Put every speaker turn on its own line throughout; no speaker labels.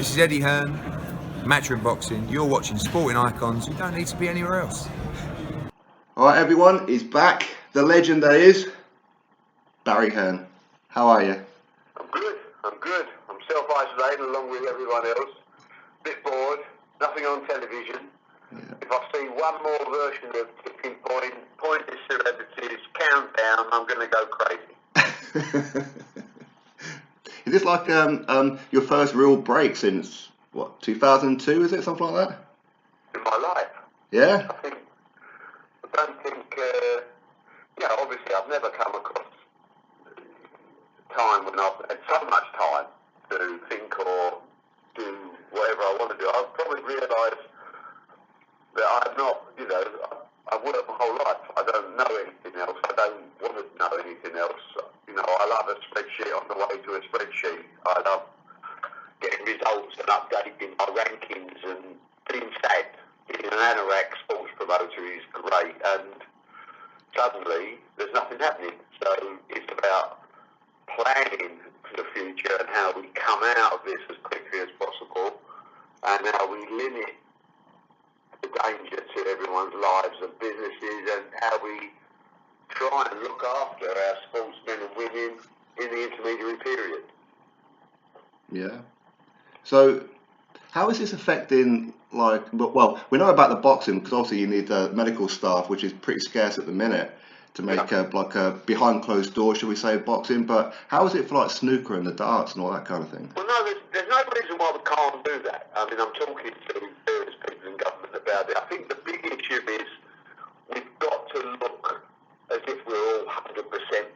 This is Eddie Hearn, Matchroom Boxing. You're watching Sporting Icons. You don't need to be anywhere else.
Alright everyone, he's back. The legend that is Barry Hearn. How are you?
I'm good. I'm self-isolated along with everyone else. Bit bored, nothing on television.
Yeah.
If I see one more version of Tipping Point, Pointless Celebrities, Countdown, I'm going to go crazy.
Is this like your first real break since, what, 2002, is it? Something like that?
In my life.
Yeah?
I don't think, obviously I've never come across a time when I've had so much time to think or do whatever I want to do. I've probably realised that I'm not, I've worked my whole life. I don't know anything else. I don't want to know anything else. I love a spreadsheet on the way to a spreadsheet. I love getting results and updating my rankings and being sad. Being an anorak sports promoter is great, and suddenly there's nothing happening. So it's about planning for the future and how we come out of this as quickly as possible, and how we limit the danger to everyone's lives and businesses, and how we try and look after our sportsmen and women in the intermediary period.
Yeah. So, how is this affecting, well, we know about the boxing, because obviously you need medical staff, which is pretty scarce at the minute, to make a behind closed doors, shall we say, boxing, but how is it for like snooker and the darts and all that kind of thing?
Well, no, there's no reason why we can't do that. I mean, I'm talking to various people in government about it. I think the big issue is we've got to look as if we're all 100%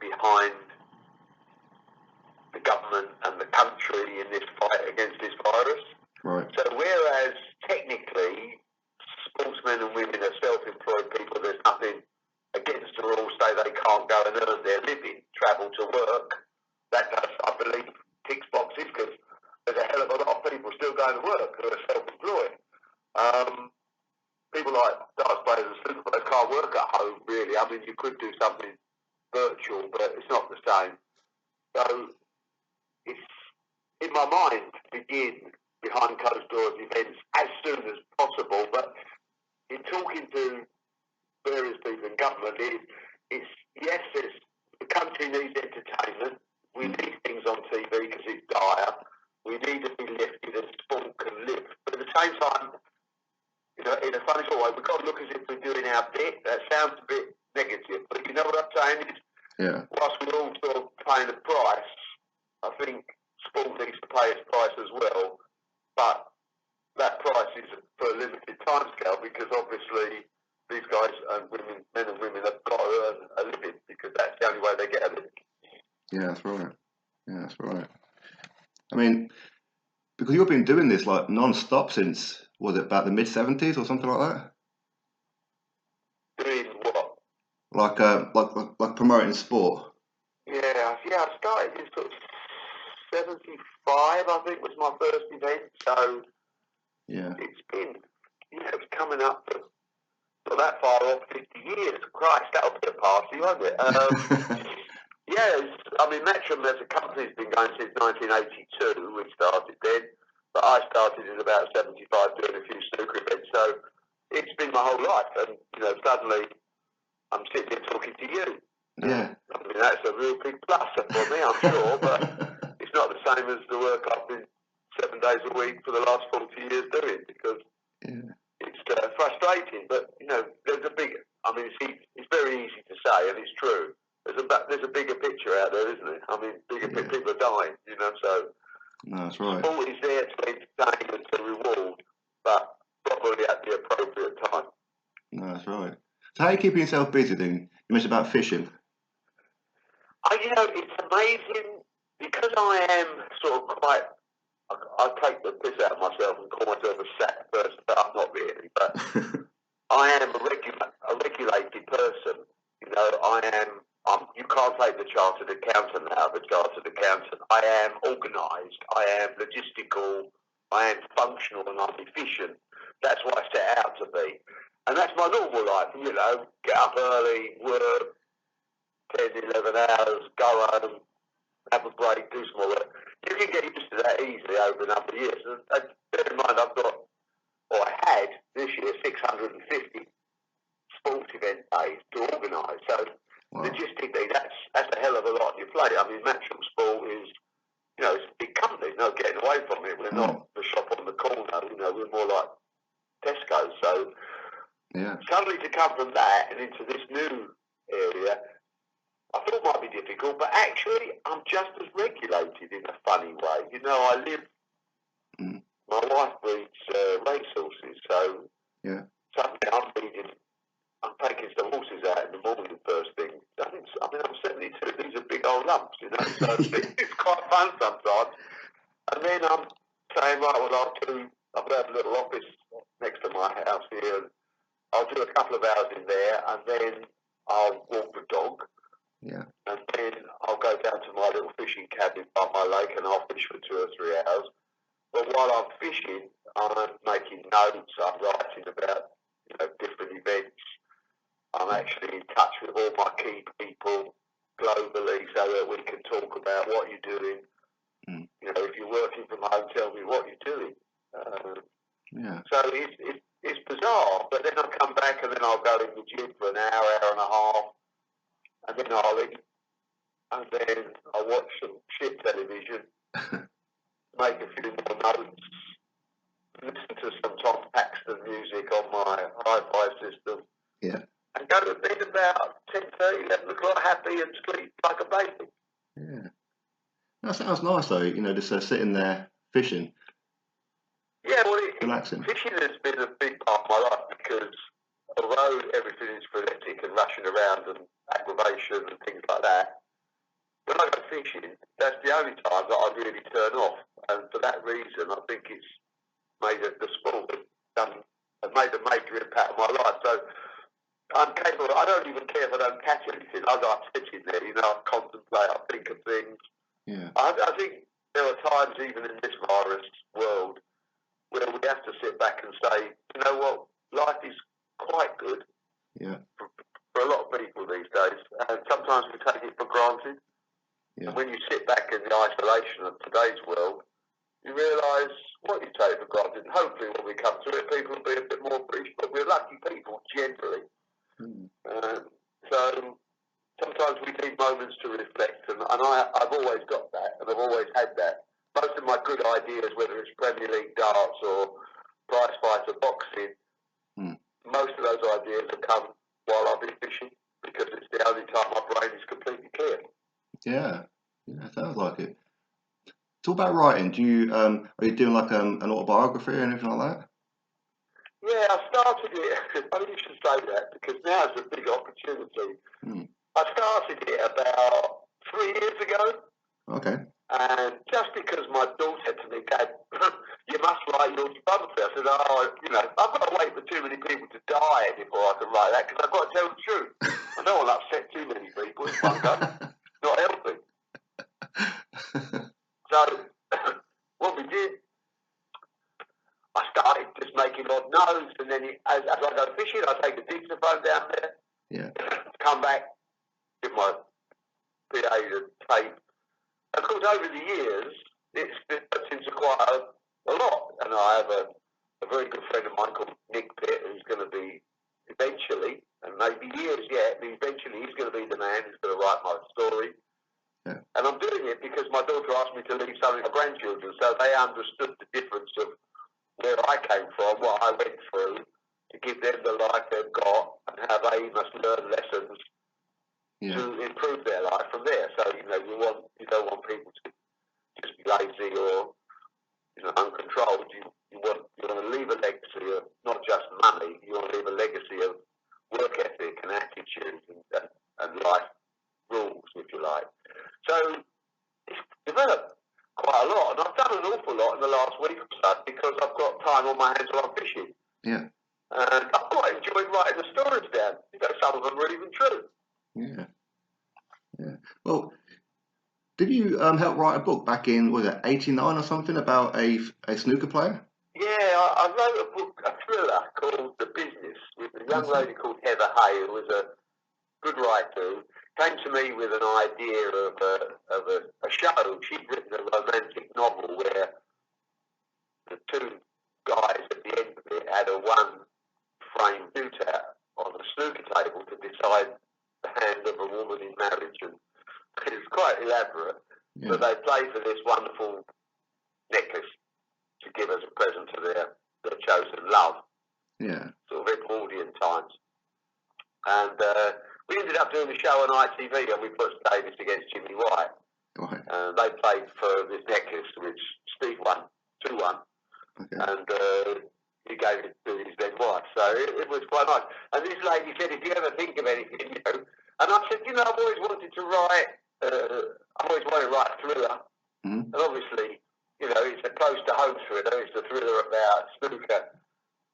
behind the government and the country in this fight against this virus.
Right.
So whereas technically sportsmen and women are self-employed people, there's nothing against the rules say they can't go and earn their living, travel to work. That does, I believe, ticks boxes, because there's a hell of a lot of people still going to work who are self-employed. People like darts players and snooker players can't work at home, really. I mean, you could do something virtual, but it's not the same. So it's in my mind to begin behind closed doors events as soon as possible. But in talking to various people in government, it's yes, the country needs entertainment. We need things on TV because it's dire. We need to be lifted and sport can live. But at the same time, in a funny sort of way, we've got to look as if we're doing our bit. That sounds a bit negative, but you know what I'm saying? Whilst we're all sort of paying the price, I think sport needs to pay its price as well. But that price is for a limited timescale, because obviously these guys and women, men and women, have got to earn a living, because that's the only way they get a living.
Yeah, that's right. I mean, because you've been doing this like non-stop since, was it about the mid-70s or something like
that? Doing what?
Like promoting sport.
Yeah. I started in sort of 75, I think, was my first event. So it's been, it's coming up to not that far off 50 years. Christ, that'll be a party, won't it? Matchroom as a company has been going since 1982. We started then, but I started in about 75 doing a few snooker events. So it's been my whole life, and suddenly I'm sitting here talking to you.
Yeah.
I mean, that's a real big plus for me, I'm sure, but it's not the same as the work I've been 7 days a week for the last 40 years doing, because it's frustrating. But there's a big. I mean, it's very easy to say, and it's true. There's a bigger picture out there, isn't it? I mean, people are dying, so
no, that's right.
Sport is there to entertain and to reward, but probably at the appropriate time.
No, that's right. So how are you keeping yourself busy then? You mentioned about fishing.
It's amazing, because I am sort of quite, I take the piss out of myself and call myself a sack person, but I'm not really, but I am a regulated person. You can't take the chartered accountant out of a chartered accountant. I am organised, I am logistical, I am functional, and I'm efficient. That's what I set out to be. And that's my normal life, get up early, work 10, 11 hours, go home, have a break, do some more work. You can get used to that easily over a number of years. And bear in mind, I've got, or I had this year, 650 sports event days to organise. So logistically, that's a hell of a lot on your plate. I mean, Matchroom Sport is, you know, it's a big company. No getting away from it. We're not the shop on the corner. You know, we're more like Tesco. So suddenly to come from that and into this new area, I thought it might be difficult, but actually I'm just as regulated in a funny way. You know, I live, my wife breeds racehorses, so suddenly I'm taking some horses out in the morning first thing. I mean, I'm 72, these are big old lumps, you know, so it's quite fun sometimes. And then I'm saying, right, well, I've got a little office next to my house here, and I'll do a couple of hours in there, and then I'll walk the dog.
Yeah.
And then I'll go down to my little fishing cabin by my lake, and I'll fish for 2 or 3 hours. But while I'm fishing, I'm making notes, I'm writing about, you know, different events. I'm actually in touch with all my key people globally so that we can talk about what you're doing. You know, if you're working from home, tell me what you're doing. So it's bizarre, but then I'll come back and then I'll go in the gym for an hour, hour and a half, and then I'll eat, and then I'll watch some shit television, make a few more notes, listen to some Tom Paxton music on my hi-fi system, and go to bed about 10:30, 11 o'clock, happy and sleep like a baby.
Yeah. That sounds nice though, you know, just sitting there fishing.
Yeah, well,
relaxing.
Fishing has been a big part of my life because although everything is frenetic and rushing around and aggravation and things like that, when I go fishing, that's the only time that I really turn off. And for that reason, I think it's made the sport has made a major impact on my life. So I'm capable. I don't even care if I don't catch anything. I like sitting there, you know, I contemplate, I think of things.
Yeah.
I think there are times, even in this virus world, where we have to sit back and say, you know what, life is quite good for a lot of people these days, and sometimes we take it for granted.
Yeah.
And when you sit back in the isolation of today's world, you realise what you take for granted. And hopefully when we come to it, people will be a bit more appreciative, but we're lucky people generally. So sometimes we need moments to reflect, and I've always got that, and I've always had that. Most of my good ideas, whether it's Premier League darts or prize fighter boxing, most of those ideas have come while I've been fishing because it's the only time my brain is completely clear.
Yeah, sounds like it. Talk about writing. Do you are you doing like an autobiography or anything like that?
Yeah, I started it. Funny you should say that because now it's a big opportunity. I started it about 3 years ago. Okay. And just because my daughter said to me, Dad, you must write your biography. I said, you know, I've got to wait for too many people to die before I can write that because I've got to tell the truth. I don't want to upset too many people in one go. Not healthy. So, what we did, I started just making odd notes, and then as I go fishing, I take a dictaphone down there. Yeah. Come back, give my PA the tape. Of course, over the years, it's developed into quite a lot. And I have a very good friend of mine called Nick Pitt, who's going to be eventually, and maybe years yet, but eventually he's going to be the man who's going to write my story. Yeah. And I'm doing it because my daughter asked me to leave something for grandchildren, so they understood the difference of where I came from, what I went through, to give them the life they've got, and how they must learn lessons to improve their life from there. So, you know, you don't want people to just be lazy or, you know, uncontrolled. You want to leave a legacy of not just money, you want to leave a legacy of work ethic and attitude and life rules, if you like. So it's developed quite a lot, and I've done an awful lot in the last week or so because I've got time on my hands while I'm fishing. Yeah. And I've quite enjoyed writing the stories down. You know, some of them are even true. Yeah. Well,
did you help write a book back in, was it 89 or something, about a snooker player?
Yeah, I wrote a book, a thriller called The Business, with a young lady called Heather Hay, who was a good writer. came to me with an idea of a show. She'd written a romantic novel where the two guys at the end of it had a one-frame shootout on a snooker table to decide the hand of a woman in marriage, and it was quite elaborate.
Yeah.
But they played for this wonderful necklace to give as a present to their chosen love,
Yeah.
sort of Edwardian times. And we ended up doing the show on ITV, and we put Davis against Jimmy White.
Right.
They played for this necklace, which Steve won 2-1,
Okay.
and he gave it to his then wife. So it was quite nice. And this lady said, if you ever think of anything, you know. And I said, you know, I've always wanted to write. I've always wanted to write a thriller.
Mm-hmm.
And obviously, you know, it's a close to home thriller. It's a thriller about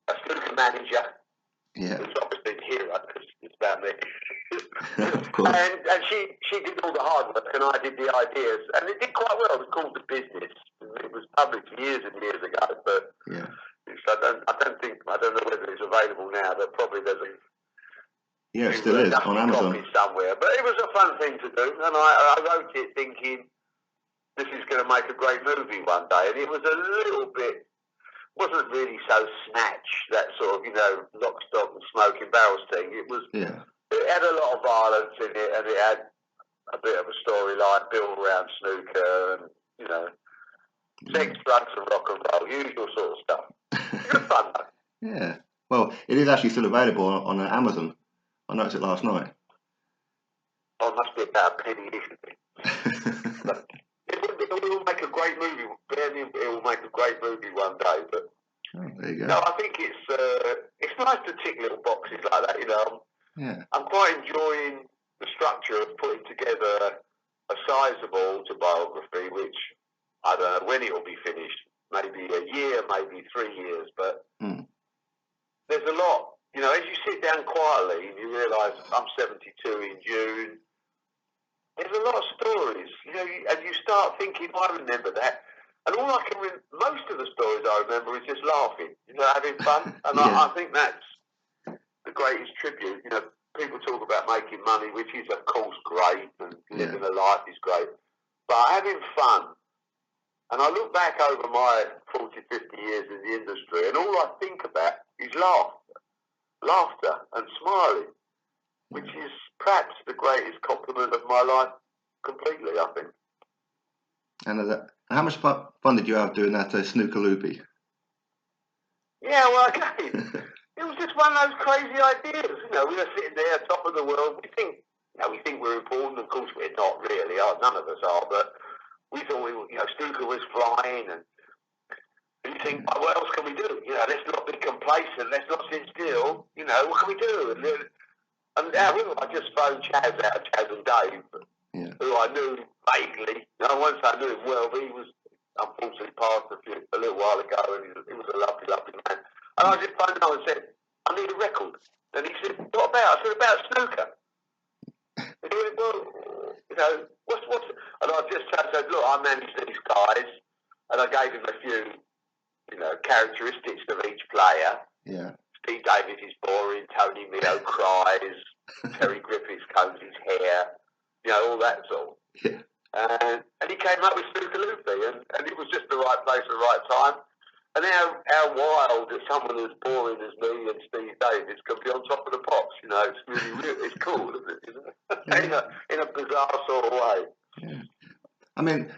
a snooker manager.
Yeah.
Who's obviously the hero because it's about me.
Of course.
And she did all the hard work, and I did the ideas, and it did quite well. It was called The Business. It was published years and years ago, but
Yeah.
I don't know whether it's available now. But probably there's a
Yeah, it still is on Amazon.
copy somewhere. But it was a fun thing to do, and I wrote it thinking this is going to make a great movie one day, and it was a little bit. Wasn't really so snatch, that sort of, you know, lock, stock and smoking barrels thing. It was.
Yeah.
It had a lot of violence in it, and it had a bit of a storyline built around snooker and, you know, sex, drugs and rock and roll, usual sort of stuff. Good fun though.
Yeah. Well, it is actually still available on Amazon. I noticed it last night.
Oh, it must be about a penny each. But it will make a great movie. It will make a great movie one day. But
Oh, there you go.
no, I think it's nice to tick little boxes like that. You know,
Yeah.
I'm quite enjoying the structure of putting together a sizable autobiography, which I don't know when it will be finished. Maybe a year, maybe 3 years. But there's a lot. You know, as you sit down quietly and you realise I'm 72 in June. There's a lot of stories, you know, and you start thinking, I remember that. And all I can most of the stories I remember is just laughing, you know, having fun. And
Yeah.
I think that's the greatest tribute. You know, people talk about making money, which is, of course, great, and living a life is great. But having fun, and I look back over my 40, 50 years in the industry, and all I think about is laughter and smiling, which is perhaps the greatest compliment of my life completely, I think.
And how much fun did you have doing that snooker loopy?
Yeah, well, again, it was just one of those crazy ideas. You know, we were sitting there, top of the world. We think we're important. Of course, we're not really. None of us are. But we thought, snooker was flying, and you think, what else can we do? You know, let's not be complacent. Let's not sit still. You know, what can we do? And I just phoned Chaz and Dave, who I knew vaguely. Once I knew him well, but he was unfortunately passed a little while ago, and he was a lovely, lovely man. And I just phoned him and said, I need a record. And he said, what about? I said, about snooker. And he went, well, what's... And I just said, look, I manage these guys, and I gave him a few, characteristics of each player.
Yeah.
Steve Davis is boring, Tony Mio cries, Terry Griffiths combs his hair, all that sort of.
Yeah.
And he came up with Snooker Loopy, and it was just the right place at the right time. And how wild that someone as boring as me and Steve Davis can be on top of the pops, it's really it's cool, isn't it?
Yeah.
in a bizarre sort of way.
Yeah. I mean,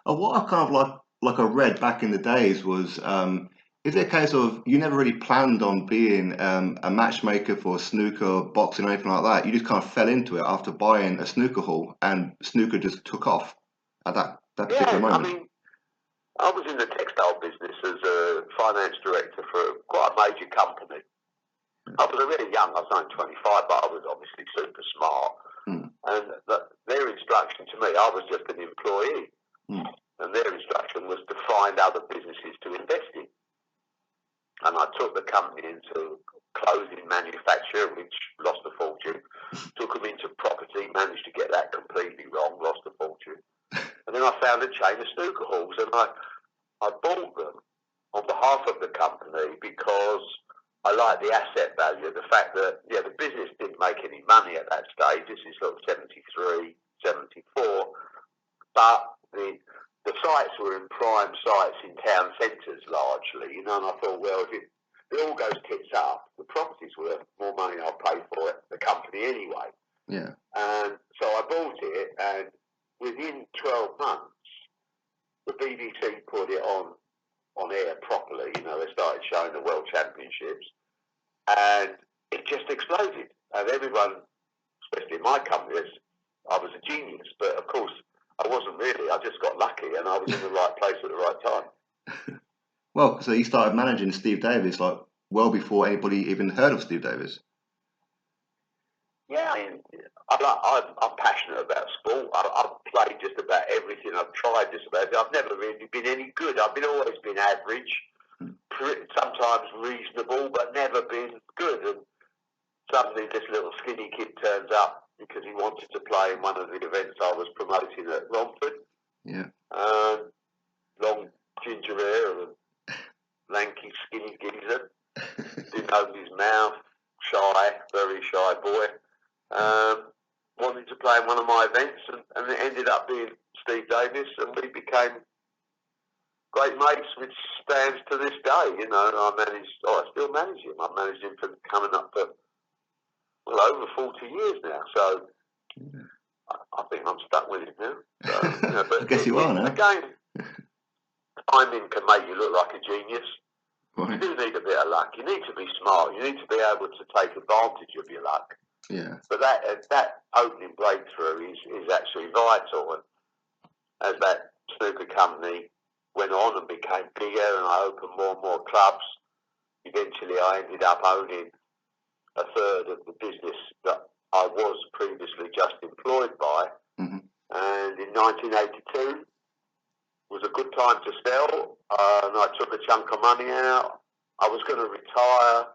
what I kind of like I read back in the days was, is it a case of you never really planned on being a matchmaker for snooker, boxing, or anything like that? You just kind of fell into it after buying a snooker hall, and snooker just took off at that particular moment.
I mean, I was in the textile business as a finance director for quite a major company. I was really young, I was only 25, but I was obviously super smart. And their instruction to me, I was just an employee. And their instruction was to find other businesses to invest in. And I took the company into clothing manufacture, which lost a fortune. Took them into property, managed to get that completely wrong, lost a fortune. And then I found a chain of snooker halls, and I bought them on behalf of the company because I like the asset value, the fact that, yeah, the business didn't make any money at that stage. This is sort of 73, 74, but the sites were in prime sites in town centres largely, you know, and I thought, well, if it all goes tits up, the property's worth more money than I'll pay for it, the company anyway.
Yeah.
And so I bought it, and within 12 months, the BBC put it on air properly. You know, they started showing the World Championships, and it just exploded. And everyone, especially in my company, I was a genius, but of course I wasn't really. I just got lucky, and I was in the right place at the right time.
Well, so you started managing Steve Davis like well before anybody even heard of Steve Davis.
Yeah, I mean, I'm passionate about sport. I've played just about everything. I've tried just about it. I've never really been any good. I've always been average, sometimes reasonable, but never been good. And suddenly this little skinny kid turns up because he wanted to play in one of the events I was promoting at Romford.
Yeah.
Long ginger hair and lanky skinny geezer. Didn't open his mouth. Shy, very shy boy. Wanted to play in one of my events, and it ended up being Steve Davis, and we became great mates, which stands to this day. You know, I still manage him. I've managed him for coming up for over 40 years now. So I think I'm stuck with him now. So, you know, but
I guess you are now.
Again, timing can make you look like a genius.
Right.
You do need a bit of luck. You need to be smart. You need to be able to take advantage of your luck.
Yeah.
But that opening breakthrough is actually vital. And as that snooker company went on and became bigger, and I opened more and more clubs, eventually I ended up owning a third of the business that I was previously just employed by.
Mm-hmm.
And in 1982 was a good time to sell, and I took a chunk of money out. I was going to retire,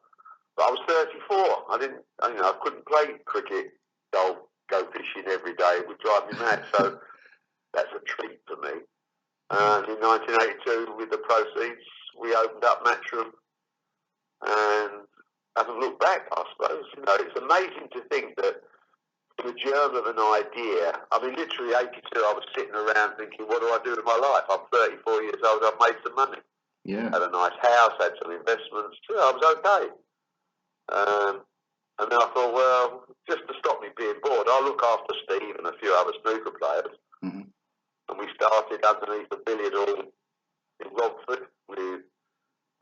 but I was 34. I couldn't play cricket, golf, go fishing every day. It would drive me mad. So that's a treat for me. And in 1982, with the proceeds, we opened up Matchroom, and haven't looked back, I suppose. You know, it's amazing to think that the germ of an idea, I mean, literally 82, I was sitting around thinking, what do I do with my life? I'm 34 years old, I've made some money.
Yeah.
Had a nice house, had some investments. Yeah, I was okay. And then I thought, well, just to stop me being bored, I'll look after Steve and a few other snooker players.
Mm-hmm.
And we started underneath the billiard hall in Romford with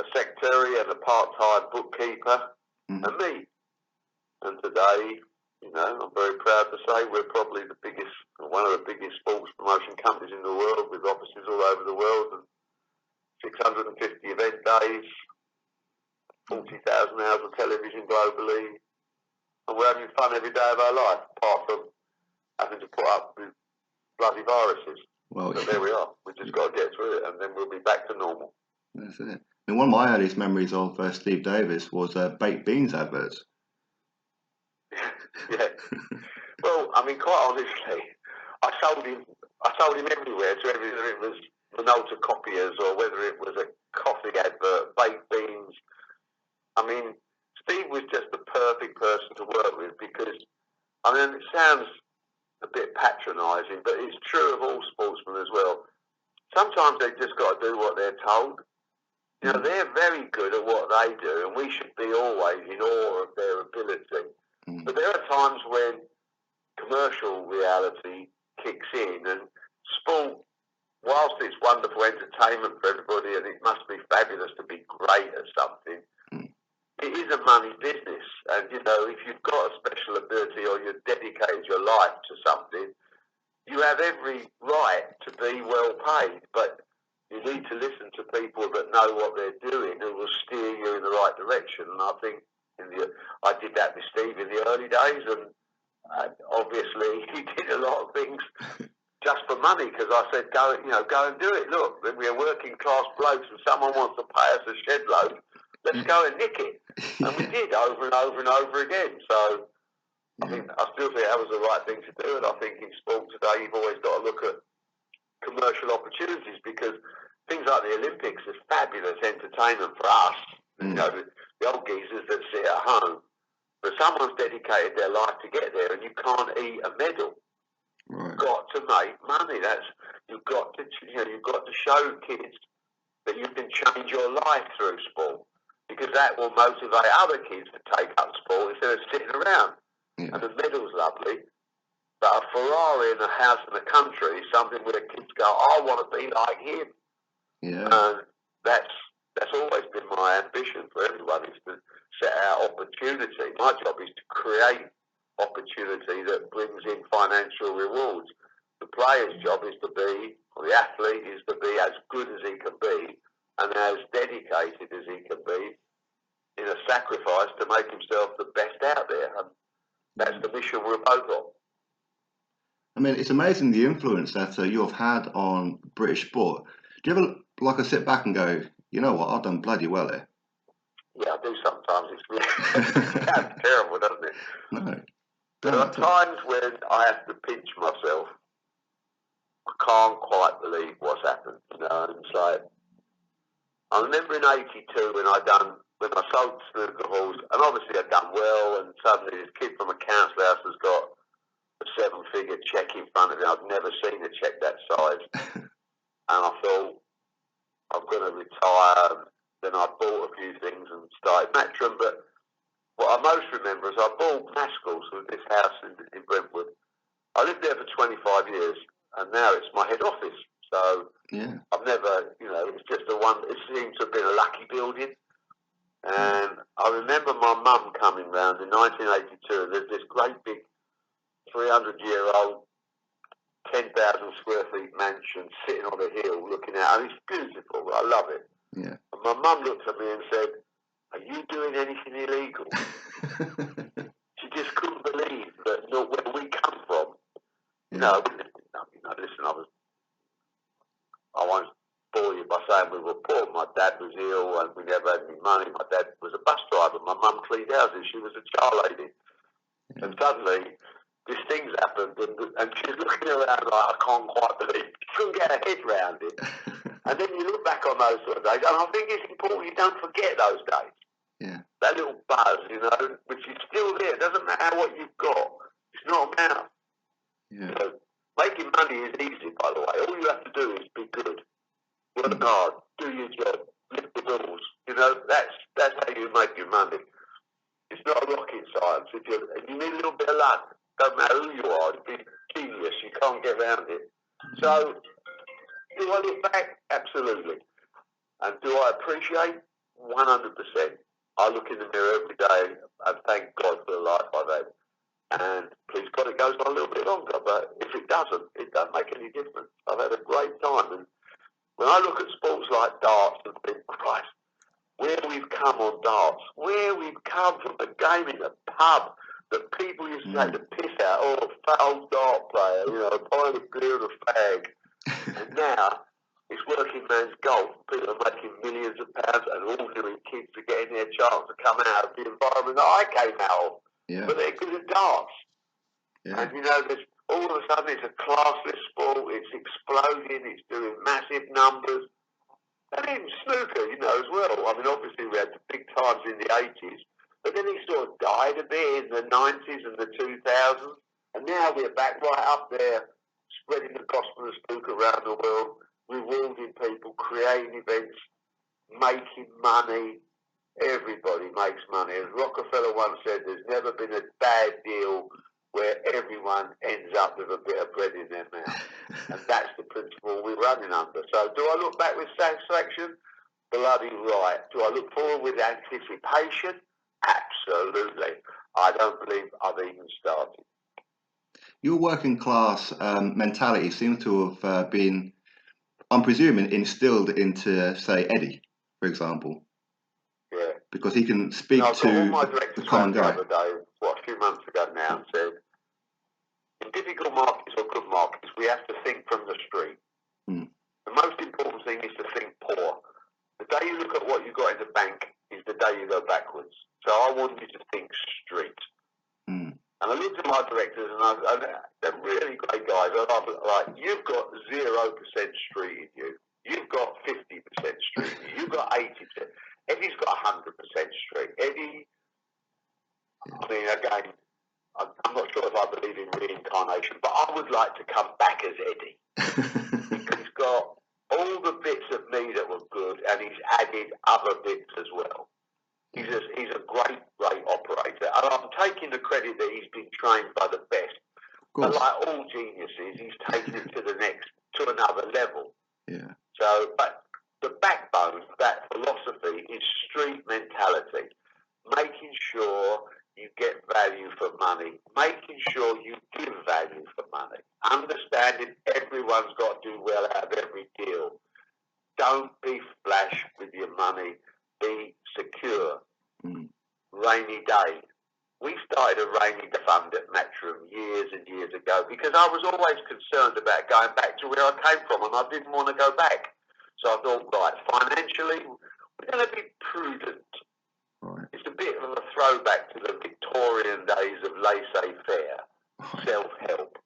a secretary and a part-time bookkeeper and me. And today, you know, I'm very proud to say we're probably one of the biggest sports promotion companies in the world, with offices all over the world and 650 event days, 40,000 hours of television globally, and we're having fun every day of our life, apart from having to put up with bloody viruses.
Well,
so there we are. We just got to get through it, and then we'll be back to normal.
That's it. I mean, one of my earliest memories of Steve Davis was baked beans adverts.
Yeah. Well, I mean, quite honestly, I sold him everywhere. To everything, whether it was Minolta copiers or whether it was a coffee advert, baked beans. I mean, Steve was just the perfect person to work with because, I mean, it sounds a bit patronising, but it's true of all sportsmen as well. Sometimes they've just got to do what they're told. You know, they're very good at what they do, and we should be always in awe of their ability. But there are times when commercial reality kicks in, and sport, whilst it's wonderful entertainment for everybody, and it must be fabulous to be great at something, it is a money business. And, you know, if you've got a special ability or you've dedicated your life to something, you have every right to be well paid, but you need to listen to people that know what they're doing and will steer you in the right direction. And I think I did that with Steve in the early days, and obviously he did a lot of things just for money, because I said, go and do it. Look, we are working class blokes and someone wants to pay us a shed load. Let's go and nick it. And we did over and over and over again. So I think I still think that was the right thing to do, and I think in sport today you've always got to look at commercial opportunities, because things like the Olympics is fabulous entertainment for us. You know, the old geezers that sit at home. But someone's dedicated their life to get there, and you can't eat a medal.
Right.
You've got to make money. You've got to show kids that you can change your life through sport, because that will motivate other kids to take up sport instead of sitting around.
Yeah.
And the medal's lovely, but a Ferrari in a house in the country is something where kids go, I want to be like him.
Yeah.
And that's always been my ambition for everyone, is to set out opportunity. My job is to create opportunity that brings in financial rewards. The player's job is to be, or the athlete is to be as good as he can be and as dedicated as he can be in a sacrifice to make himself the best out there. And that's the mission we're both on.
I mean, it's amazing the influence that you have had on British sport. Do you ever sit back and go, you know what, I've done bloody well here?
Yeah, I do sometimes. It's really it sounds terrible, doesn't it?
No.
There are times when I have to pinch myself. I can't quite believe what's happened. And it's like, I remember in '82 when I sold Snooker Halls, and obviously I'd done well, and suddenly this kid from a council house has got a 7-figure cheque in front of him. I'd never seen a cheque that size. And I thought, I'm going to retire. Then I bought a few things and started Matchroom. But what I most remember is I bought Maskell's with this house in Brentwood. I lived there for 25 years, and now it's my head office. So
yeah.
I've never, it's just it seems to have been a lucky building. And I remember my mum coming round in 1982, and there's this great big 300-year-old, 10,000 square feet mansion sitting on a hill looking out, and it's beautiful. I love it.
Yeah.
And my mum looked at me and said, "Are you doing anything illegal?" She just couldn't believe that where we come from.
Yeah.
Listen, I won't bore you by saying we were poor. My dad was ill and we never had any money. My dad was a bus driver. My mum cleaned houses. She was a char lady. Yeah. And suddenly, this thing's happened, and she's looking around like, I can't quite believe it. She couldn't get her head round it. And then you look back on those sort of days, and I think it's important you don't forget those days.
Yeah.
That little buzz, which is still there. It doesn't matter what you've got. It's not a matter.
Yeah.
Making money is easy, by the way. All you have to do is be good. Work hard. Do your job. Lift the balls. That's how you make your money. It's not rocket science. If you need a little bit of luck, don't matter who you are. You'd be genius. You can't get around it. So, do I look back? Absolutely. And do I appreciate? 100%. I look in the mirror every day and thank God for the life I've had. And please God, it goes on a little bit longer. But if it doesn't make any difference. I've had a great time. And when I look at sports like darts and think, Christ, where we've come on darts, where we've come from a game in a pub that people used to take the piss out, or a foul dart player, a pint of beer and a fag. And now it's working man's golf. People are making millions of pounds, and ordinary kids are getting their chance to come out of the environment that I came out of.
Yeah.
But they're good at darts.
Yeah.
And there's all of a sudden it's a classless sport. It's exploding. It's doing massive numbers. And even snooker, as well. I mean, obviously we had the big times in the 80s, but then it sort of died a bit in the 90s and the 2000s. And now we're back right up there, spreading the gospel of snooker around the world, rewarding people, creating events, making money. Everybody makes money. As Rockefeller once said, there's never been a bad deal where everyone ends up with a bit of bread in their mouth. And that's the principle we're running under. So do I look back with satisfaction? Bloody right. Do I look forward with anticipation? Absolutely. I don't believe I've even started.
Your working class mentality seems to have been, I'm presuming, instilled into, say, Eddie, for example.
Yeah.
Because he can speak to
all my directors
the common guy.
The other day, a few months ago now, and said, in difficult markets or good markets, we have to think from the street. The most important thing is to think poor. The day you look at what you've got in the bank is the day you go backwards. So I want you to think street. And I looked at my directors, and they're really great guys. I'm like, you've got 0% street in you. You've got 50% street in you. You've got 80%. Eddie's got 100% streak. Eddie, I mean, again, I'm not sure if I believe in reincarnation, but I would like to come back as Eddie. He's got all the bits of me that were good, and he's added other bits as well. He's a great operator, and I'm taking the credit that he's been trained by the best. But like all geniuses, he's taken it to another level.
Yeah.
So, but the backbone of that philosophy is street mentality, making sure you get value for money, making sure you give value for money, understanding everyone's got to do well out of every deal. Don't be flash with your money. Be secure. Rainy day. We started a rainy day fund at Matchroom years and years ago because I was always concerned about going back to where I came from, and I didn't want to go back. So I thought, right, financially, we're going to be prudent.
Right.
It's a bit of a throwback to the Victorian days of laissez-faire, self-help.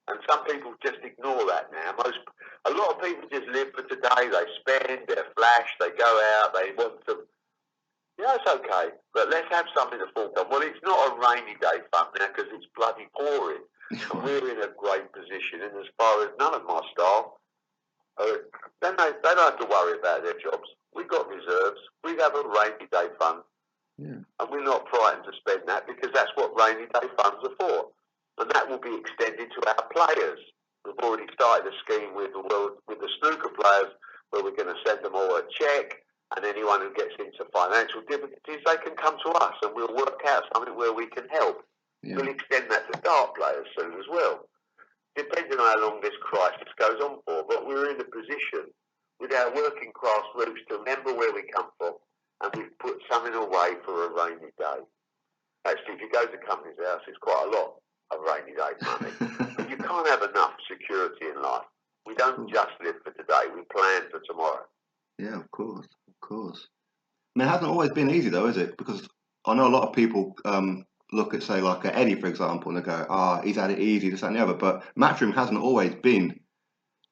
And some people just ignore that now. A lot of people just live for today. They spend, they're flash, they go out, they want to. Yeah, it's okay, but let's have something to fall on. Well, it's not a rainy day fund now because it's bloody pouring. And we're in a great position. And as far as none of my staff, they don't have to worry about their jobs. We've got reserves. We have a rainy day fund.
Yeah.
And we're not frightened to spend that because that's what rainy day funds are for. And that will be extended to our players. We've already started a scheme with the snooker players where we're going to send them all a cheque, and anyone who gets into financial difficulties, they can come to us and we'll work out something where we can help.
Yeah.
We'll extend that to dart players soon as well, depending on how long this crisis goes on for. But we're in a position with our working class roots to remember where we come from, and we've put something away for a rainy day. Actually, if you go to Company's House, it's quite a lot of rainy day money. But you can't have enough security in life. We don't just live for today, we plan for tomorrow.
Yeah, of course. And it hasn't always been easy though, is it? Because I know a lot of people look at, say, like Eddie, for example, and they go, he's had it easy, this, that, and the other. But Matchroom hasn't always been.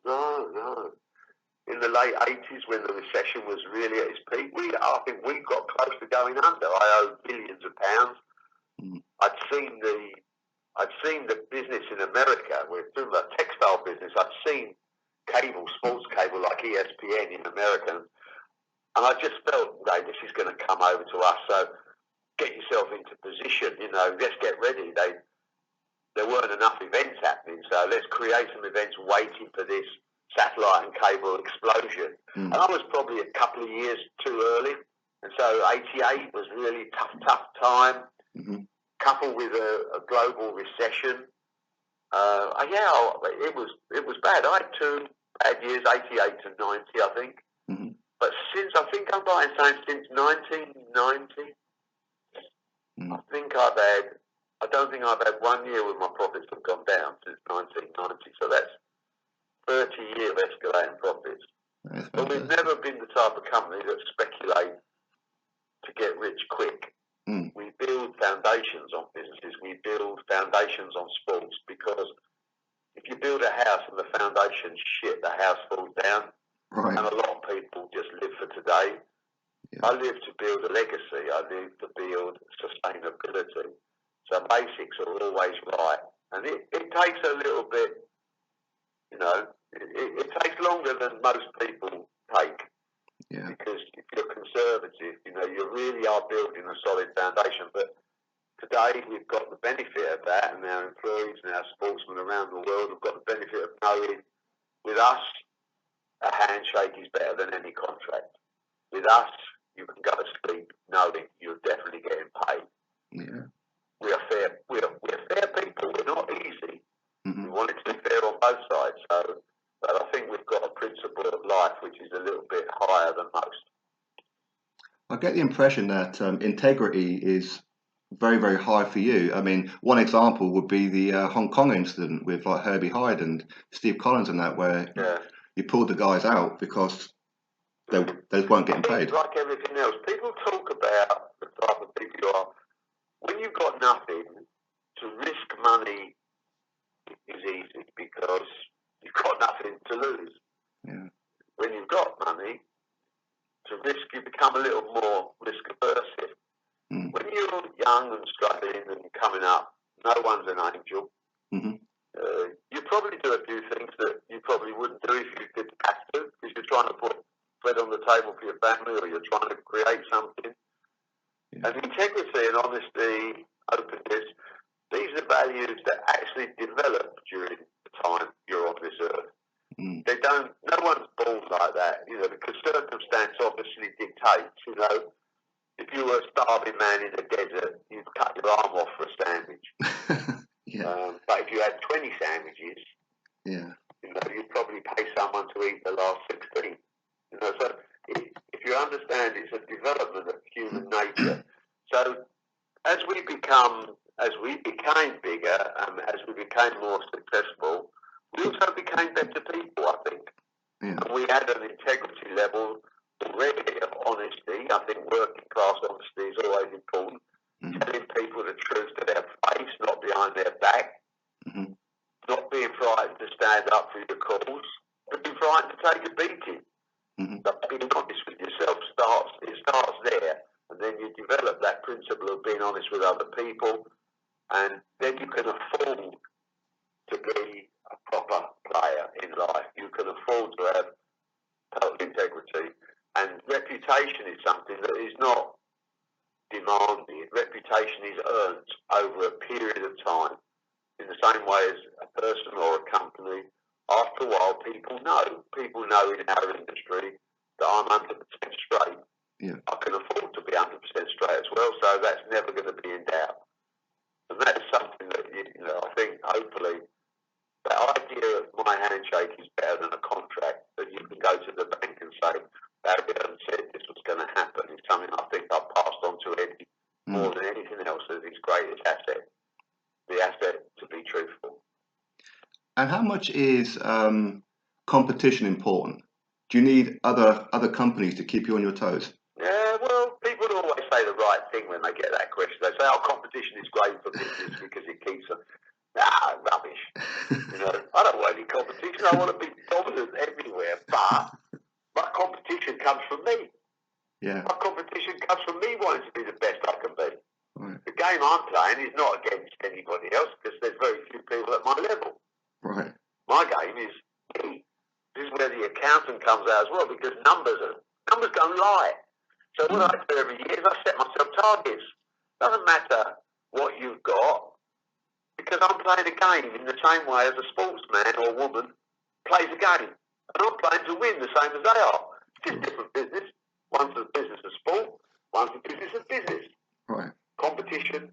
No. In the late 80s, when the recession was really at its peak, I think we got close to going under. I owed billions of pounds. I'd seen the business in America. We're doing a textile business. I'd seen cable, sports cable like ESPN in America, and I just felt, this is going to come over to us. So get yourself into position. Let's get ready. There weren't enough events happening, so let's create some events waiting for this satellite and cable explosion. And I was probably a couple of years too early, and so '88 was really tough time. Coupled with a global recession, it was bad. I had 2 bad years, '88 to '90, I think. But since 1990, I don't think I've had 1 year where my profits have gone down since 1990. So that's 30 years of escalating profits. But we've never been the type of company that speculate to get rich quick. We build foundations on businesses. We build foundations on sports, because if you build a house and the foundation's shit, the house falls down.
Right.
And a lot of people just live for today. Yeah. I live to build a legacy. I live to build sustainability. So basics are always right. And it takes a little bit, it takes longer than most people take. Yeah. Because if you're conservative, you really are building a solid foundation. But today we've got the benefit of that, and our employees and our sportsmen around the world have got the benefit of knowing, with us, a handshake is better than any contract. With us, you can go to sleep knowing you're definitely getting paid. Yeah. We are fair. We're fair people. We're not easy. We want it to be fair on both sides. But I think we've got a principle of life which is a little bit higher than most.
I get the impression that integrity is very, very high for you. I mean, one example would be the Hong Kong incident with like Herbie Hyde and Steve Collins and that, where you pulled the guys out because they weren't getting paid.
Like everything else, people talk about the type of people you are. When you've got nothing, to risk money is easy because you've got nothing to lose. Yeah. When you've got money, to risk, you become a little more risk averse.
Mm.
When you're young and struggling and coming up, no one's an angel.
Mm-hmm.
You probably do a few things that you probably wouldn't do if you didn't have to, because you're trying to put bread on the table for your family, or you're trying to create something.
Yeah.
And integrity and honesty, openness, these are values that actually develop during the time you're on this earth.
Mm.
They don't. No one's born like that, because circumstance obviously dictates. If you were a starving man in the desert, you'd cut your arm off for a sandwich.
Yeah.
But if you had 20 sandwiches,
Yeah.
you'd probably pay someone to eat the last 16. So if you understand, it's a development of human nature. So as we became bigger, as we became more successful, we also became better people, I think.
Yeah.
And we had an integrity level already of honesty. I think working class honesty is always important.
Mm-hmm.
Telling people the truth to their face, not behind their back.
Mm-hmm.
Not being frightened to stand up for your cause, but being frightened to take a beating.
Mm-hmm.
But being honest with yourself starts there, and then you develop that principle of being honest with other people, and then you can afford to be a proper player in life. You can afford to have total integrity, and reputation is something that is not demanded. Reputation is earned over a period of time. In the same way as a person or a company, after a while, people know in our industry that I'm 100% straight.
Yeah.
I can afford to be 100% straight as well, so that's never going to be in doubt. And that's something that, I think, hopefully, the idea of my handshake is better than a contract, that you can go to the bank and say, Barry Hearn said this was going to happen. It's something I think I've passed on to Eddie more than anything else as his greatest asset. The asset to be truthful.
And how much is competition important? Do you need other companies to keep you on your toes?
Yeah, well, people always say the right thing when they get that question. They say, competition is great for business because it keeps them. Nah, rubbish. I don't want any competition. I want to be dominant everywhere. But my competition comes from me.
Yeah.
My competition comes from me wanting to be the best I can be.
Right.
The game I'm playing is not against anybody else because there's very few people at my level.
Right.
My game is me. This is where the accountant comes out as well, because numbers don't lie. So what I do every year is I set myself targets. Doesn't matter what you've got, because I'm playing a game in the same way as a sportsman or woman plays a game. And I'm playing to win the same as they are. It's just different business. One's a business of sport, one's a business of business.
Right.
Competition.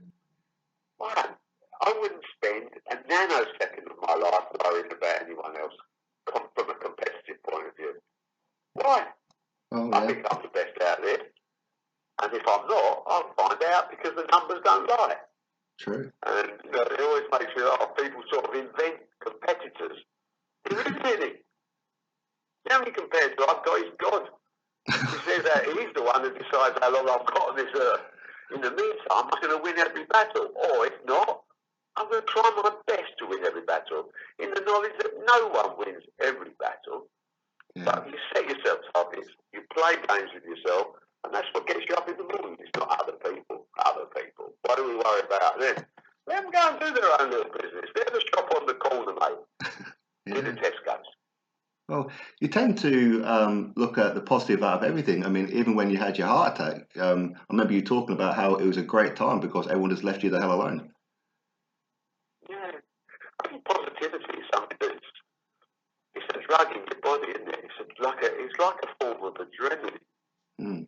Wow. I wouldn't spend a nanosecond of my life worrying about anyone else from a competitive point of view. Why?
Oh,
I
yeah.
think I'm the best out there. And if I'm not, I'll find out because the numbers don't lie.
True.
And it always makes me laugh. People sort of invent competitors. There isn't any. The only competitor I've got is God. He says that he's the one who decides how long I've got on this earth. In the meantime, I'm going to win every battle. Or if not, I'm going to try my best to win every battle, in the knowledge that no one wins every battle.
Yeah.
But you set yourself targets, you play games with yourself, and that's what gets you up in the morning. It's not other people. Why do we worry about them? Let them go and do their own little business. They're the shop on the corner, mate.
Yeah.
Do the Tesco's.
Well, you tend to look at the positive out of everything. I mean, even when you had your heart attack, I remember you talking about how it was a great time because everyone just left you the hell alone.
Yeah. I think positivity is something it's a drug in your body, isn't it? It's like a form of adrenaline.
Mm.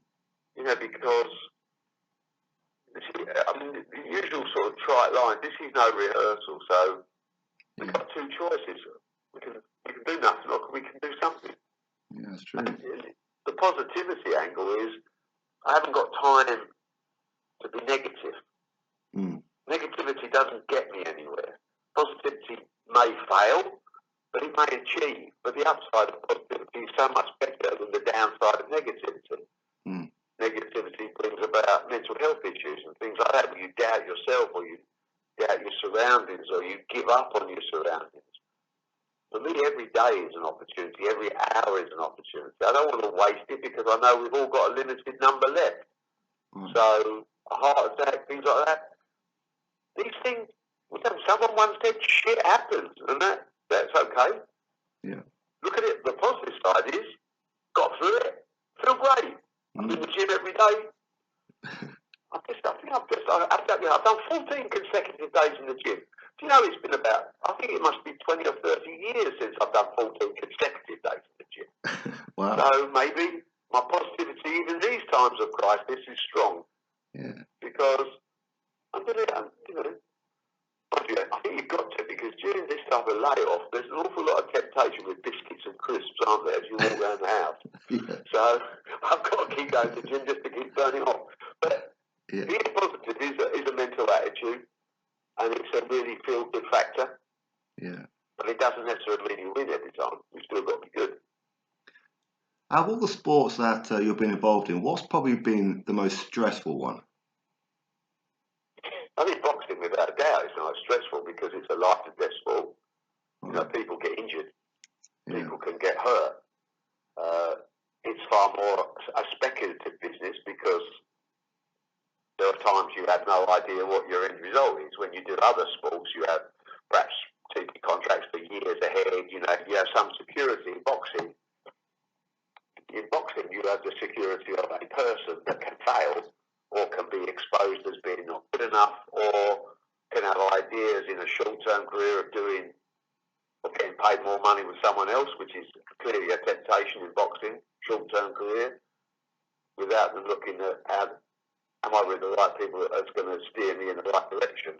Because the usual sort of trite line. This is no rehearsal, so we've got two choices. We can do nothing, or we can do something.
Yeah, that's true.
And the positivity angle is I haven't got time to be negative.
Mm.
Negativity doesn't get me anywhere. Positivity may fail, but it may achieve. But the upside of positivity is so much better than the downside of negativity.
Mm.
Negativity brings about mental health issues and things like that, where you doubt yourself or you doubt your surroundings or you give up on your surroundings. for me, every day is an opportunity. Every hour is an opportunity. I don't want to waste it because I know we've all got a limited number left. So a heart attack, things like that. These things, someone once said, shit happens, and that's okay.
Yeah.
Look at it. The positive side is, got through it. Feel great. I'm in the gym every day. I've done 14 consecutive days in the gym. Do you know it's been about, I think it must be 20 or 30 years since I've done 14 consecutive days in the gym.
Wow.
So maybe my positivity, even these times of crisis, is strong.
Yeah.
Because I'm going to, I think you've got to, because during this type of layoff, there's an awful lot of temptation with biscuits and crisps, aren't there, as you walk around the house.
Yeah.
So I've got to keep going to the gym just to keep burning off. But being positive is a mental attitude, and it's a really feel-good factor.
Yeah.
But it doesn't necessarily mean you win every time. You've still got to be good.
Out of all the sports that you've been involved in, what's probably been the most stressful one?
I think boxing, without a doubt, is not stressful because it's a life-and-death sport. You know, people get injured.
Yeah.
People can get hurt. It's far more a speculative business because there are times you have no idea what your end result is. When you do other sports, you have perhaps TV contracts for years ahead. You have some security. In boxing, you have the security of a person that can fail or can be exposed as being not good enough, or can have ideas in a short-term career of getting paid more money with someone else, which is clearly a temptation in boxing, short-term career, without them looking at how, am I with the right people that's going to steer me in the right direction?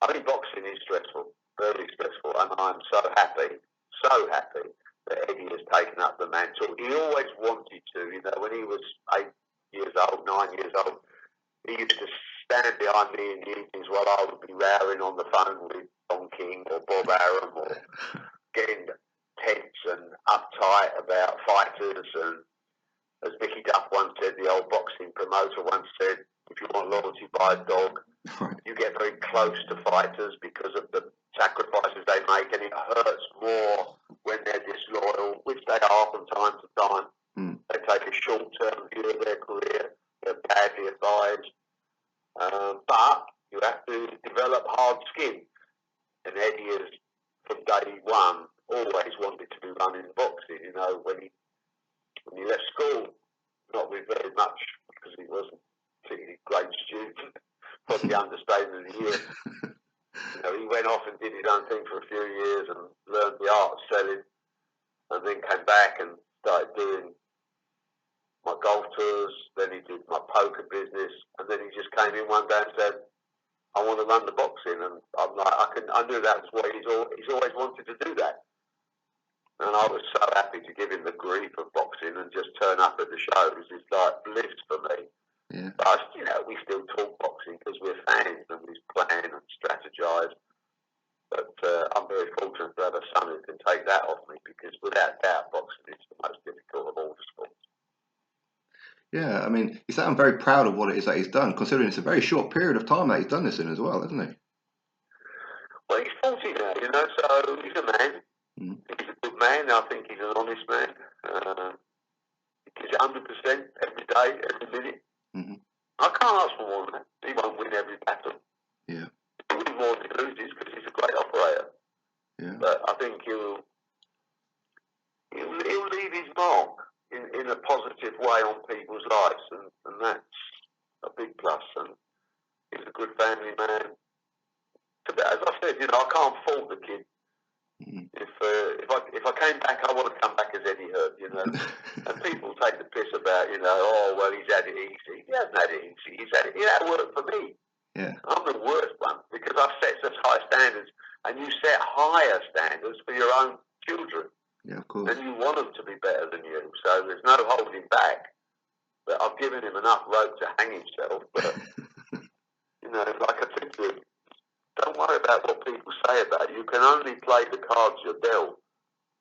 I think boxing is stressful, very stressful, and I'm so happy that Eddie has taken up the mantle. He always wanted to, when he was 8 years old, 9 years old, he used to stand behind me in the evenings while I would be roaring on the phone with Don King or Bob Arum, or getting tense and uptight about fighters. And as Mickey Duff once said, the old boxing promoter once said, if you want loyalty, buy a dog. You get very close to fighters because of the sacrifices they make, and it hurts more when they're disloyal, which they are from time to time. They take a short-term view of their career. They're badly advised. But you have to develop hard skin. And Eddie has, from day one, always wanted to be running boxing. When he left school, not with very much, because he wasn't a particularly great student, probably understatement of the year. He went off and did his own thing for a few years and learned the art of selling, and then came back and started doing my golf tours. Then he did my poker business, and then he just came in one day and said, I want to run the boxing. And I'm like, I knew that was what he's always wanted to do that. And I was so happy to give him the grief of boxing and just turn up at the shows. It's like bliss for me.
Yeah.
But, we still talk boxing because we're fans and we plan and strategize. But I'm very fortunate to have a son who can take that off me, because without doubt, boxing is the most difficult of all the sports.
Yeah, I mean, you sound very proud of what it is that he's done, considering it's a very short period of time that he's done this in as well, isn't he?
Well, he's 40 now, so he's a man. He's a good man. I think he's an honest man. He's 100% every day, every minute. I can't ask for more than that. He won't win every battle.
Yeah.
He'll win more than he loses because he's a great operator.
Yeah.
But I think he'll leave his mark in a positive way on people's lives, and that's a big plus. And he's a good family man. As I said, I can't fault the kid. If I came back, I want to come back as Eddie Hearn, And people take the piss about, oh, well, he's had it easy. He hasn't had it easy. He had work for me.
Yeah.
I'm the worst one because I've set such high standards, and you set higher standards for your own children.
Yeah, of course.
And you want them to be better than you. So there's no holding back. But I've given him enough rope to hang himself. But, like I said to him, don't worry about what people say about you. You can only play the cards you're dealt.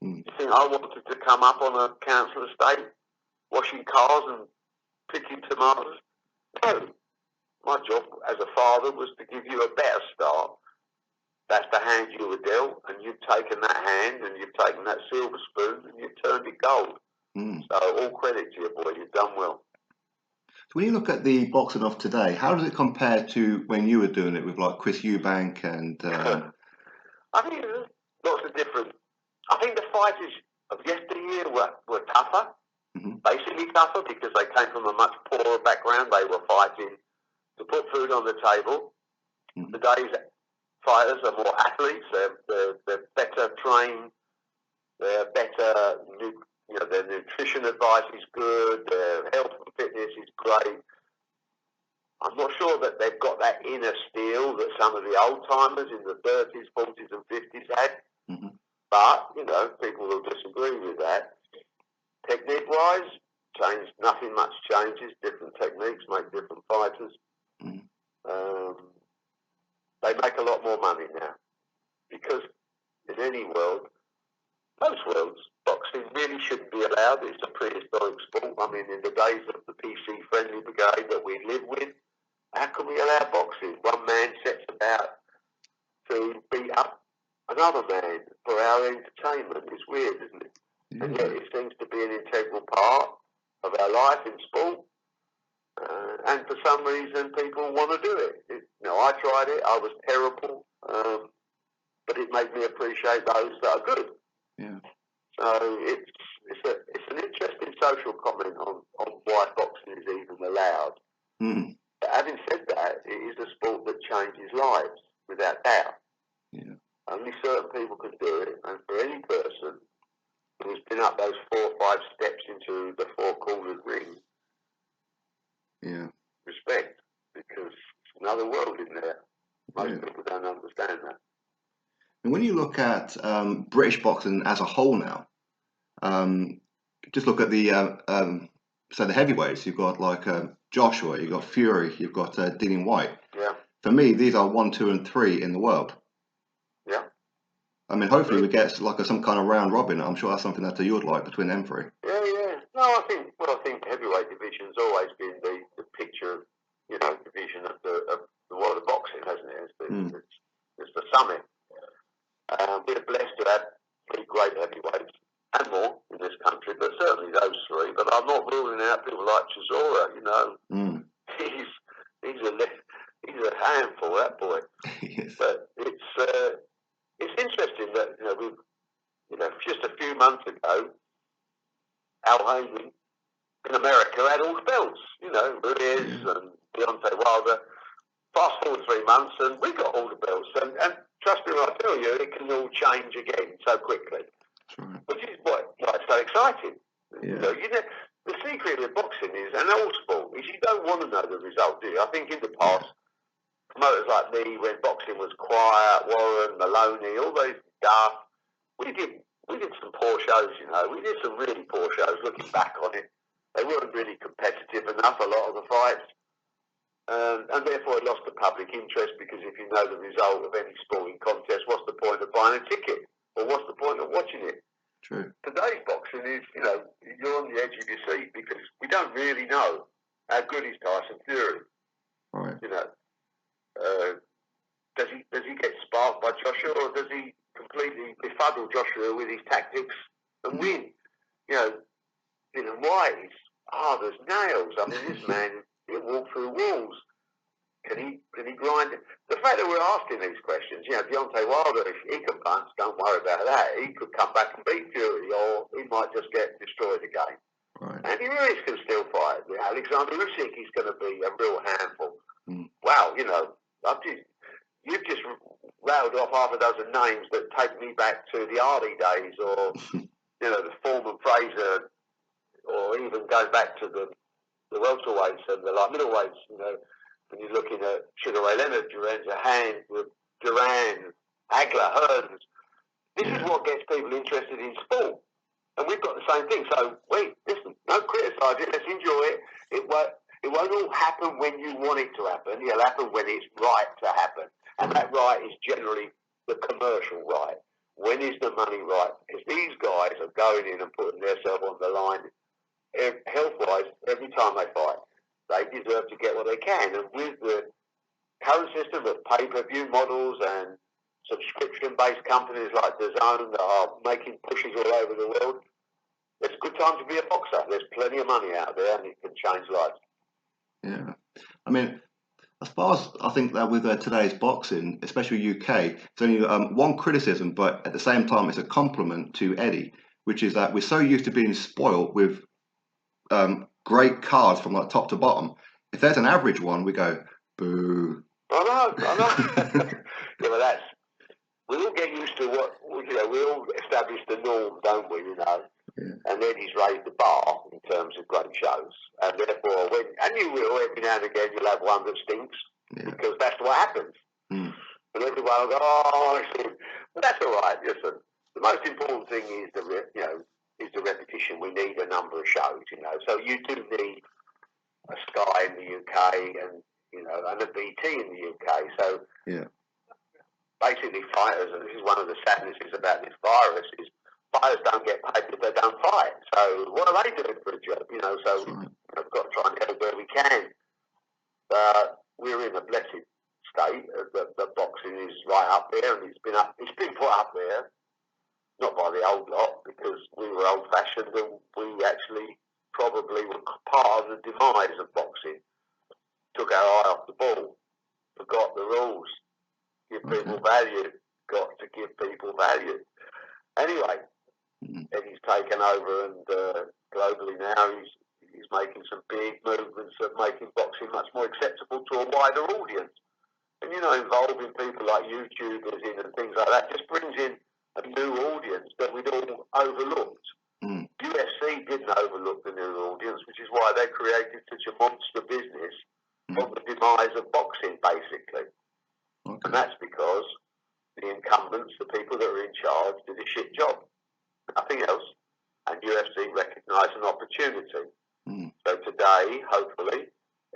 You think I wanted to come up on a council estate, washing cars and picking tomatoes? No. My job as a father was to give you a better start that's the hand you were dealt, and you've taken that hand, and you've taken that silver spoon, and you've turned it gold. So all credit to you, boy. You've done well.
So when you look at the boxing of today, how does it compare to when you were doing it with like Chris Eubank and?
I think there's lots of different. I think the fighters of yesteryear were tougher, basically tougher, because they came from a much poorer background. They were fighting to put food on the table. Today's fighters are more athletes. They're better trained. They're better. Their nutrition advice is good. Their health and fitness is great. I'm not sure that they've got that inner steel that some of the old timers in the 30s, 40s, and 50s had. But people will disagree with that. Technique-wise, nothing much changes. Different techniques make different fighters. They make a lot more money now, because in any world, most worlds, boxing really shouldn't be allowed. It's a prehistoric sport. I mean, in the days of the PC-friendly brigade that we live with, how can we allow boxing? One man sets about to beat up another man for our entertainment. It's weird, isn't it? And yet it seems to be an integral part of our life in sport. And for some reason, people want to do it. I tried it. I was terrible. But it made me appreciate those that are good. So it's an interesting social comment on why boxing is even allowed. But having said that, it is a sport that changes lives, without doubt. Only certain people can do it, and for any person who has been up those 4 or 5 steps into the 4-cornered ring, respect, because it's another world in there. Most people don't understand that.
And when you look at British boxing as a whole now, just look at the the heavyweights. You've got like Joshua, you've got Fury, you've got Dillian White. For me, these are 1, 2, and 3 in the world. I mean, hopefully we get like some kind of round robin. I'm sure that's something that you would like between them 3.
No, I think heavyweight division's always been the picture, division of the world of boxing, hasn't it? It's the summit. We're blessed to have 3 great heavyweights and more in this country, but certainly those 3. But I'm not ruling out people like Chisora. He's a handful, that boy. But it's interesting that just a few months ago, Al Haymon in America had all the belts. Ruiz and Deontay Wilder. Fast forward 3 months, and we got all the belts. And trust me when I tell you, it can all change again so quickly. Which is why it's so exciting. The secret of boxing is, and all sport, is you don't want to know the result, do you? I think in the past, promoters like me, when boxing was quiet, Warren, Maloney, all those stuff, we did some poor shows, We did some really poor shows looking back on it. They weren't really competitive enough, a lot of the fights. And therefore it lost the public interest, because if you know the result of any sporting contest, what's the point of buying a ticket? Or what's the point of watching it? Today's boxing is, you're on the edge of your seat, because we don't really know how good is Tyson Fury. Does he get sparked by Joshua, or does he completely befuddle Joshua with his tactics and win? Dylan White is hard as nails. I mean, this man, he'll walk through walls. Can he grind it? The fact that we're asking these questions, Deontay Wilder, if he can punch, don't worry about that. He could come back and beat Fury, or he might just get destroyed again. Andy Ruiz can still fight. Alexander Usyk is going to be a real handful. Wow, you've just rattled off half a dozen names that take me back to the Hardy days, or the Foreman Fraser, or even going back to the welterweights and the light middleweights. When you're looking at Sugar Ray Leonard, Duran Zahan, Duran, Hagler, Hearns. This is what gets people interested in sport. And we've got the same thing. So, listen, don't criticise it. Let's enjoy it. It won't all happen when you want it to happen. It'll happen when it's right to happen. And that right is generally the commercial right. When is the money right? Because these guys are going in and putting themselves on the line, health-wise, every time they fight. They deserve to get what they can. And with the current system of pay-per-view models and subscription-based companies like DAZN that are making pushes all over the world. It's a good time to be a boxer. There's plenty of money out there, and it can change lives.
Yeah, I mean, as far as I think that with today's boxing, especially UK, there's only one criticism, but at the same time, it's a compliment to Eddie, which is that we're so used to being spoiled with great cards from like top to bottom. If there's an average one, we go boo.
I know. Yeah, but we all get used to what we all establish the norm, don't we?
Yeah.
And Eddie's raised the bar in terms of great shows, and therefore, you will every now and again you'll have one that stinks, because that's what happens.
Mm.
And everyone will go, oh, but that's all right. Listen, the most important thing is the repetition. We need a number of shows, So you do need a Sky in the UK and and a BT in the UK. So basically, fighters, and this is one of the sadnesses about this virus, is fighters don't get paid if they don't fight. So what are they doing for a job? So we've got to try and help where we can. We're in a blessed state. The boxing is right up there, and it's been put up there, not by the old lot, because we were old-fashioned, and we actually probably were part of the demise of boxing. Took our eye off the ball, forgot the rules, give people value, got to give people value. Anyway, Eddie's taken over, and globally now he's making some big movements of making boxing much more acceptable to a wider audience. And involving people like YouTubers in and things like that just brings in a new audience that we'd all overlooked. UFC didn't overlook the new audience, which is why they created such a monster business from the demise of boxing, basically. And that's because the incumbents, the people that are in charge, did a shit job. Nothing else. And UFC recognised an opportunity. So today, hopefully,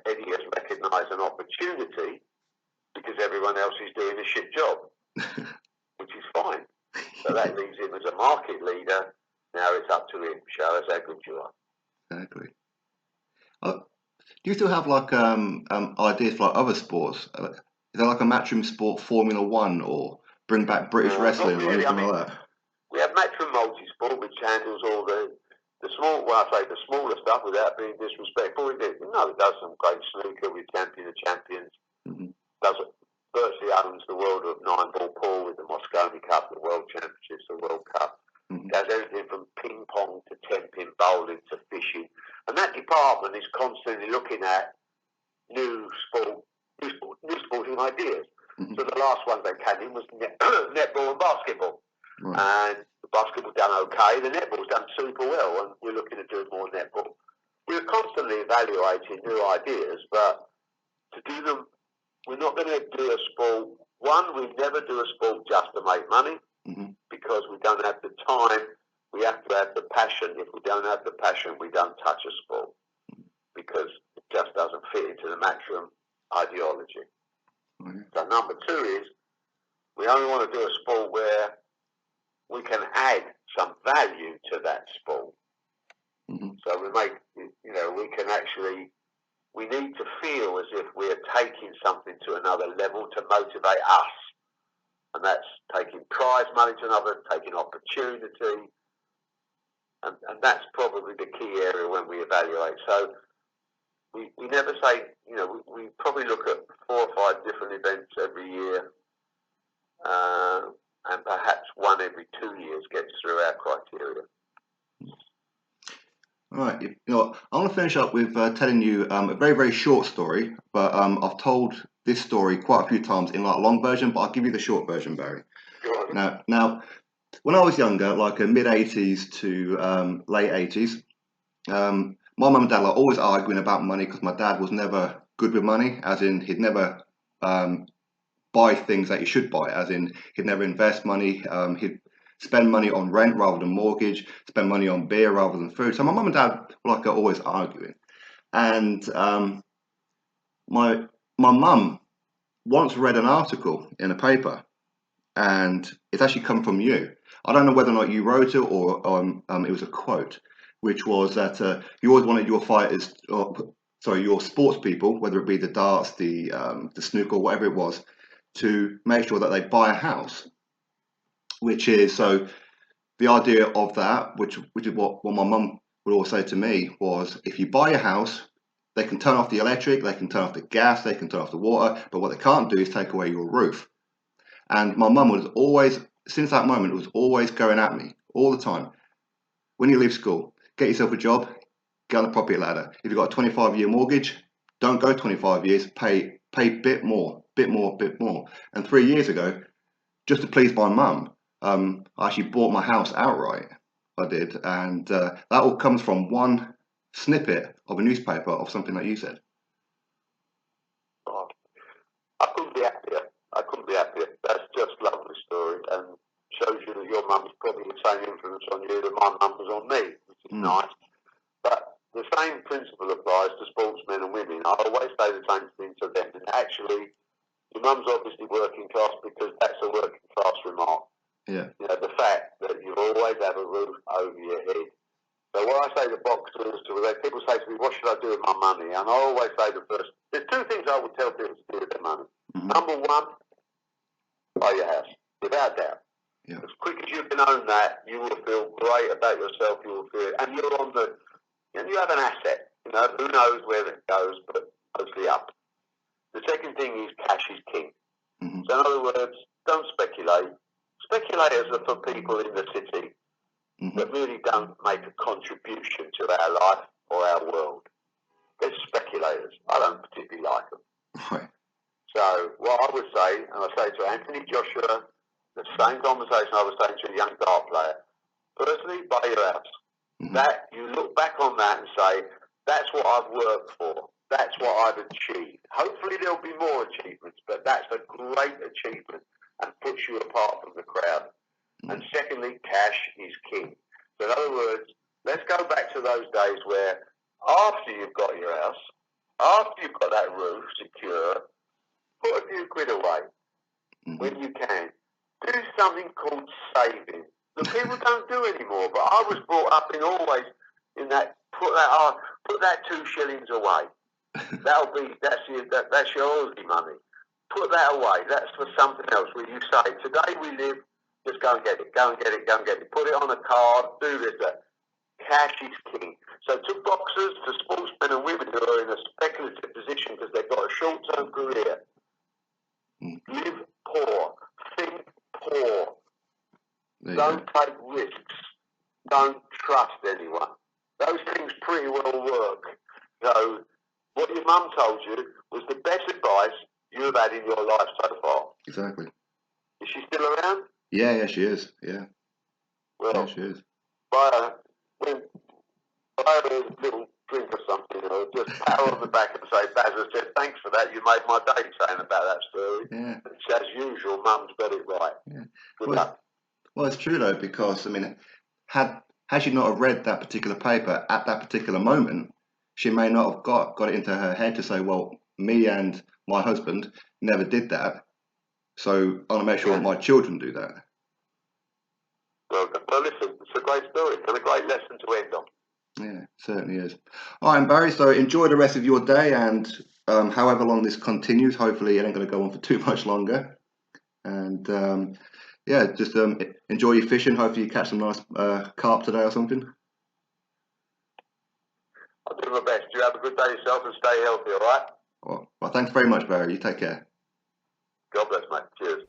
Eddie has recognised an opportunity because everyone else is doing a shit job, which is fine. So that leaves him as a market leader. Now it's up to him. Show us how good you are.
Exactly. Do you still have like ideas for like other sports? Is there like a Matchroom Sport Formula One, or bring back British wrestling, or anything like that?
We have Matchroom Multisport, which handles all the small. Well, I say the smaller stuff without being disrespectful. It does some great snooker with Champion of Champions. Virtually owns the world of 9-ball pool with the Moscone Cup, the World Championships, the World Cup. Does everything from ping pong to 10-pin bowling to fishing. And that department is constantly looking at new sporting ideas. So the last one they came in was netball and basketball. And the basketball done okay, the netball's done super well, and we're looking at doing more netball. We're constantly evaluating new ideas, but to do them, we're not going to do a sport. One, we never do a sport just to make money, because we don't have the time. We have to have the passion. If we don't have the passion, we don't touch a sport, because it just doesn't fit into the Matchroom ideology. So number two is, we only want to do a sport where we can add some value to that sport. So we make, we can actually, we need to feel as if we're taking something to another level to motivate us. And that's taking prize money to another, taking opportunity. And that's probably the key area when we evaluate. So we never say, we probably look at 4 or 5 different events every year. And perhaps one every 2 years gets through our criteria.
All right. I want to finish up with telling you a very, very short story, but I've told this story quite a few times in like a long version, but I'll give you the short version, Barry. Now, when I was younger, like mid 80s to late 80s, my mum and dad were always arguing about money, because my dad was never good with money, as in he'd never buy things that he should buy, as in he'd never invest money, he'd spend money on rent rather than mortgage, spend money on beer rather than food. So my mum and dad were like always arguing. And my mum once read an article in a paper, and it's actually come from you. I don't know whether or not you wrote it, or it was a quote, which was that you always wanted your fighters, your sports people, whether it be the darts, the snooker, whatever it was, to make sure that they buy a house, which is, so the idea of that, which is what my mum would always say to me, was if you buy a house, they can turn off the electric, they can turn off the gas, they can turn off the water, but what they can't do is take away your roof. And my mum was always, since that moment, was always going at me all the time. When you leave school, get yourself a job, get on the property ladder. If you've got a 25-year mortgage, don't go 25 years, pay bit more. And 3 years ago, just to please my mum, I actually bought my house outright. I did, and that all comes from one snippet of a newspaper of something that you said.
Oh, I couldn't be happier. I couldn't be happier. That's just a lovely story, and shows you that your mum's probably the same influence on you that my mum was on me, which is nice. But the same principle applies to sportsmen and women. I always say the same thing to them. And actually, your mum's obviously working class because that's a working class remark.
Yeah.
You know, the fact that you always have a roof over your head. So when I say to boxers, people say to me, what should I do with my money? And I always say there's two things I would tell people to do with their money. Number one, buy your house, without doubt.
Yeah.
As quick as you can own that, you will feel great about yourself. You will feel, and you're on the, and you have an asset. You know, who knows where it goes, but mostly up. The second thing is cash is king. So in other words, don't speculate. Speculators are for people in the city that really don't make a contribution to our life or our world. They're speculators. I don't particularly like them.
Right.
So what I would say, and I say to Anthony Joshua, the same conversation I was saying to a young dart player. Firstly, buy your house. That you look back on that and say, that's what I've worked for. That's what I've achieved. Hopefully there'll be more achievements, but that's a great achievement and puts you apart from the crowd. And secondly, cash is king. So in other words, let's go back to those days where after you've got your house, after you've got that roof secure, put a few quid away when you can. Do something called saving that people don't do anymore. But I was brought up in always in that put that 2 shillings away. That's your Aussie money. Put that away. That's for something else. Where you say today we live, just go and get it, go and get it, go and get it. Put it on a card. Do this. That. Cash is king. So to boxers, to sportsmen and women who are in a speculative position because they've got a short-term career, live poor, think poor. Don't take risks. Don't trust anyone. Those things pretty well work. So what your mum told you was the best advice you've had in your life so far.
Exactly.
Is she still around?
Yeah, she is. Yeah.
Well,
yeah, she is.
buy a little drink or something, or just pat her on the back and say, Baz has said, thanks for that. You made my day saying about that story.
Yeah.
It's as usual, mum's got it right.
Yeah.
Good luck.
Well, it's true though, because I mean, had she not have read that particular paper at that particular moment, she may not have got it into her head to say, well, me and my husband never did that, so I'm gonna make sure my children do that.
Well, listen, it's a great story and a great lesson to end on.
Yeah, certainly is. All right, Barry. So enjoy the rest of your day, and however long this continues, hopefully it ain't going to go on for too much longer. And yeah, just enjoy your fishing. Hopefully you catch some nice carp today or something.
I'll do my best. You have a good day yourself and stay healthy, all right?
Well, thanks very much, Barry. You take care.
God bless, mate. Cheers.